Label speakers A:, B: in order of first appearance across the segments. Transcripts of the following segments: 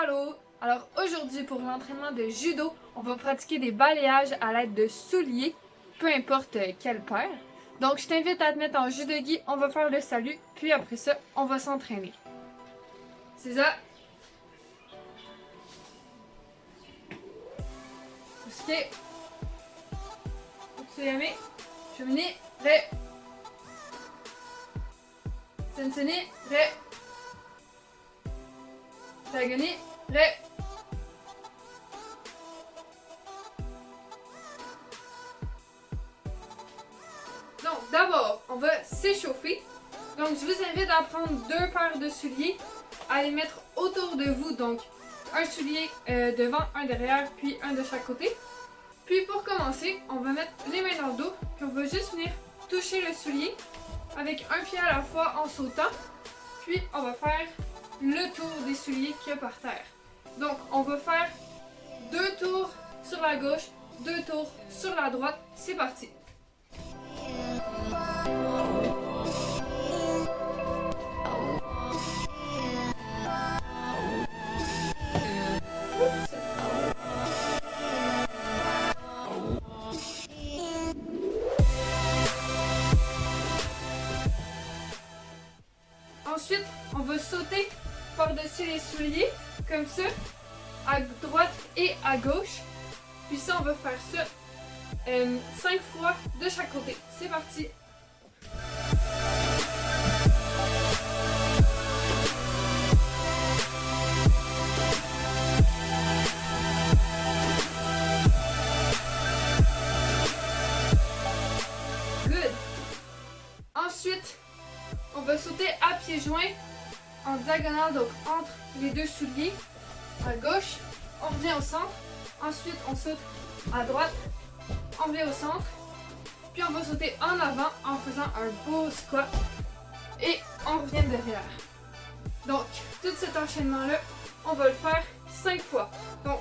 A: Allô! Alors aujourd'hui pour l'entraînement de judo, on va pratiquer des balayages à l'aide de souliers, peu importe quelle paire. Donc je t'invite à te mettre en judogi, on va faire le salut, puis après ça, on va s'entraîner. C'est ça! Usuke, Utsuyame, Shumini, Re, Sensei, Re, Sagani, Re. Donc d'abord, on va s'échauffer. Donc je vous invite à prendre deux paires de souliers, à les mettre autour de vous. Donc un soulier devant, un derrière, puis un de chaque côté. Puis pour commencer, on va mettre les mains dans le dos, puis on va juste venir toucher le soulier avec un pied à la fois en sautant. Puis on va faire le tour des souliers qu'il y a par terre. Donc on va faire 2 tours sur la gauche, 2 tours sur la droite. C'est parti! Ensuite, on va sauter par-dessus les souliers, comme ça, à droite et à gauche. Puis ça, on va faire ça 5 fois de chaque côté. C'est parti! Good! Ensuite, on va sauter à pieds joints en diagonale, donc entre les deux souliers. À gauche, on revient au centre. Ensuite, on saute à droite, on revient au centre. Puis on va sauter en avant en faisant un beau squat. Et on revient derrière. Donc, tout cet enchaînement-là, on va le faire 5 fois. Donc,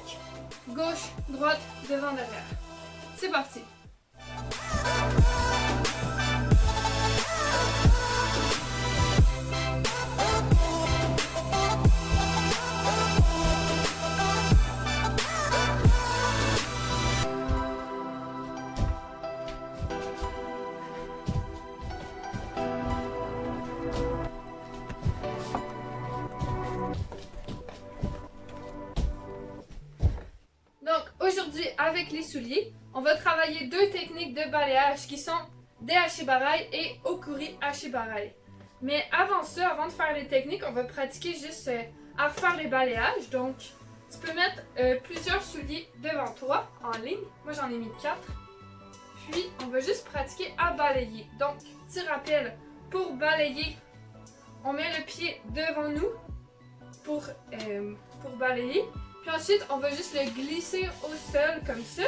A: gauche, droite, devant, derrière. C'est parti! Donc aujourd'hui, avec les souliers, on va travailler 2 techniques de balayage qui sont des Ashibarai et Okuri Ashibarai. Mais avant ça, avant de faire les techniques, on va pratiquer juste à refaire les balayages. Donc tu peux mettre plusieurs souliers devant toi en ligne. Moi j'en ai mis 4. Puis on va juste pratiquer à balayer. Donc petit rappel, pour balayer, on met le pied devant nous pour balayer. Puis ensuite, on va juste le glisser au sol comme ça.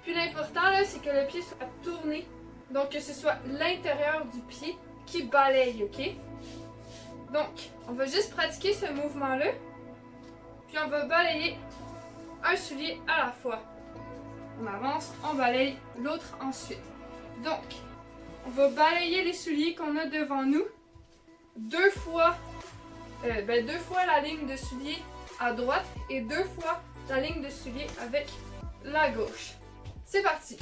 A: Puis l'important là, c'est que le pied soit tourné. Donc que ce soit l'intérieur du pied qui balaye, ok? Donc, on va juste pratiquer ce mouvement-là. Puis on va balayer un soulier à la fois. On avance, on balaye l'autre ensuite. Donc, on va balayer les souliers qu'on a devant nous. 2 fois la ligne de souliers à droite et 2 fois la ligne de soulier avec la gauche. C'est parti!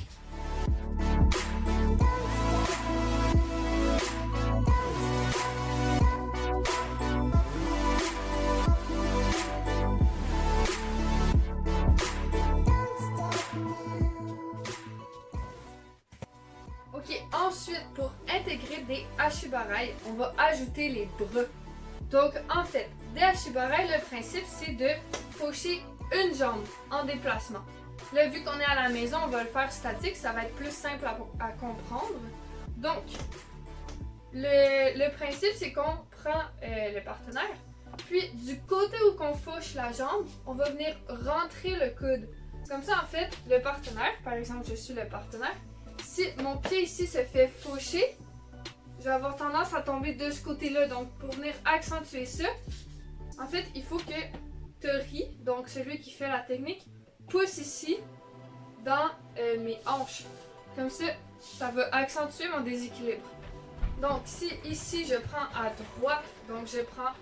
A: Ok, ensuite pour intégrer des Ashibarai, on va ajouter les bras. Donc en fait, des Ashibarai, le principe c'est de faucher une jambe en déplacement. Là, vu qu'on est à la maison, on va le faire statique, ça va être plus simple à comprendre. Donc, le principe c'est qu'on prend le partenaire, puis du côté où qu'on fauche la jambe, on va venir rentrer le coude. Comme ça en fait, le partenaire, par exemple je suis le partenaire, si mon pied ici se fait faucher, je vais avoir tendance à tomber de ce côté-là. Donc, pour venir accentuer ça, en fait, il faut que Tori, donc celui qui fait la technique, pousse ici dans mes hanches. Comme ça, ça va accentuer mon déséquilibre. Donc, si ici, je prends à droite, donc je prends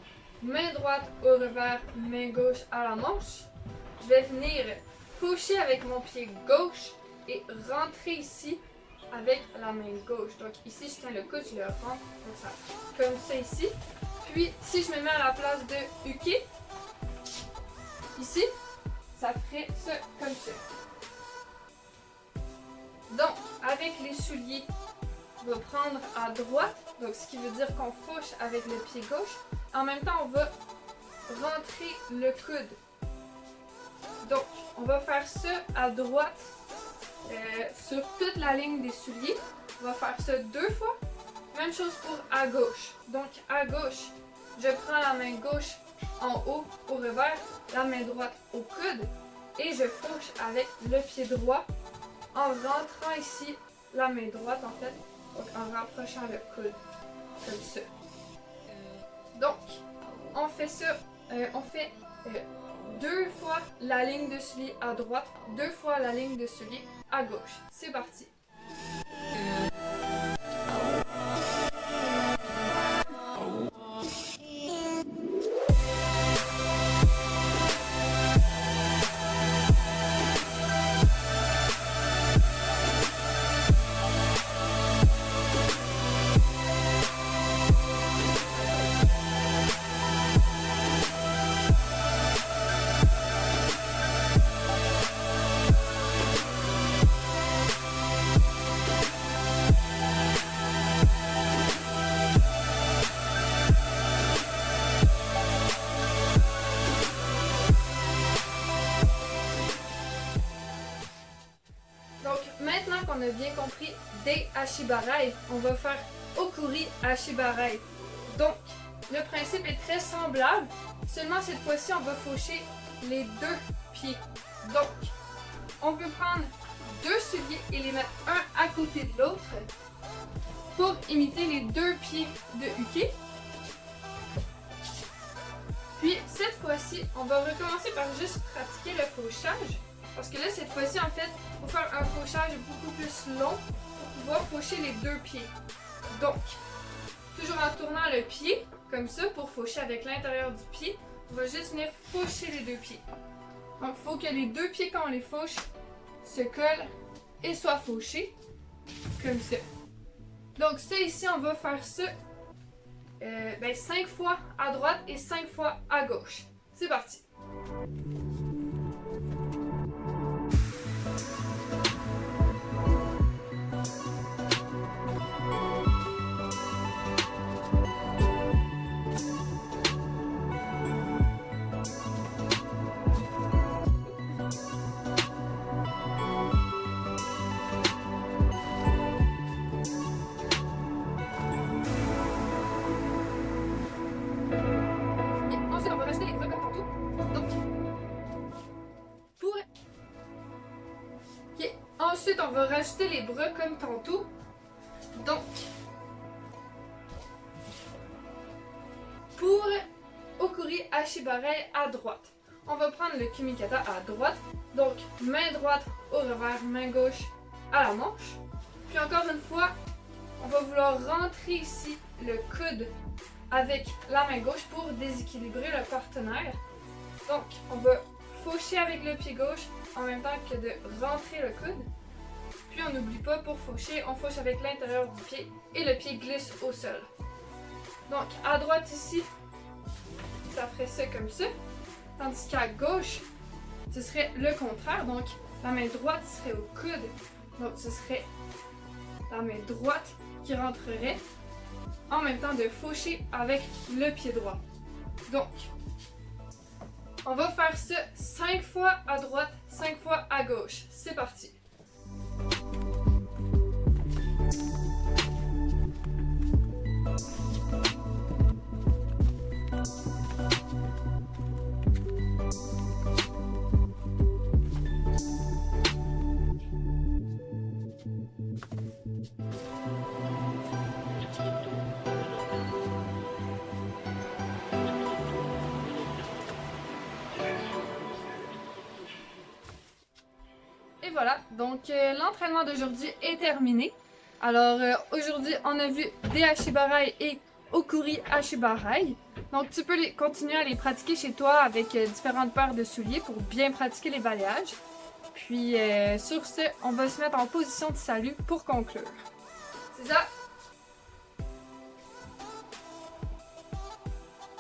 A: main droite au revers, main gauche à la manche. Je vais venir faucher avec mon pied gauche et rentrer ici avec la main gauche. Donc ici, je tiens le coude, je le rentre comme ça ici. Puis, si je me mets à la place de uke, ici, ça ferait ça comme ça. Donc, avec les souliers, on va prendre à droite, donc ce qui veut dire qu'on fauche avec le pied gauche. En même temps, on va rentrer le coude. Donc, on va faire ça à droite sur toute la ligne des souliers. On va faire ça 2 fois. Même chose pour à gauche. Donc, à gauche, je prends la main gauche en haut au revers, la main droite au coude et je fauche avec le pied droit en rentrant ici la main droite en fait, donc en rapprochant le coude comme ça. Donc, on fait ça, on fait 2 fois la ligne de soulier à droite, 2 fois la ligne de soulier à gauche. C'est parti. Donc maintenant qu'on a bien compris des Ashibarai, on va faire Okuri Ashibarai. Donc le principe est très semblable, seulement cette fois-ci on va faucher les 2 pieds. Donc on peut prendre 2 souliers et les mettre un à côté de l'autre pour imiter les 2 pieds de uke. Puis cette fois-ci, on va recommencer par juste pratiquer le fauchage. Parce que là, cette fois-ci, en fait, il faut faire un fauchage beaucoup plus long pour pouvoir faucher les 2 pieds. Donc, toujours en tournant le pied, comme ça, pour faucher avec l'intérieur du pied, on va juste venir faucher les 2 pieds. Donc, il faut que les 2 pieds, quand on les fauche, se collent et soient fauchés, comme ça. Donc, ça ici, on va faire ça 5 fois à droite et 5 fois à gauche. C'est parti! Ensuite, on va rajouter les bras comme tantôt. Donc, pour Okuri Ashibarai à droite, on va prendre le Kumikata à droite. Donc, main droite au revers, main gauche à la manche. Puis encore une fois, on va vouloir rentrer ici le coude avec la main gauche pour déséquilibrer le partenaire. Donc, on va faucher avec le pied gauche en même temps que de rentrer le coude. Puis on n'oublie pas, pour faucher, on fauche avec l'intérieur du pied et le pied glisse au sol. Donc à droite ici, ça ferait ça comme ça. Tandis qu'à gauche, ce serait le contraire. Donc la main droite serait au coude. Donc ce serait la main droite qui rentrerait en même temps de faucher avec le pied droit. Donc on va faire ça 5 fois à droite, 5 fois à gauche. C'est parti! Et voilà, donc l'entraînement d'aujourd'hui est terminé. Alors aujourd'hui, on a vu des Ashibarai et Okuri Ashibarai. Donc tu peux continuer à les pratiquer chez toi avec différentes paires de souliers pour bien pratiquer les balayages. Puis sur ce, on va se mettre en position de salut pour conclure. C'est ça.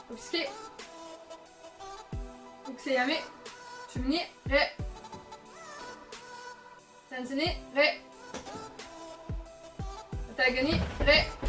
A: Obsuke. Ukuseyame. Shumini. Re. Sansini. Re. Atagani. Re.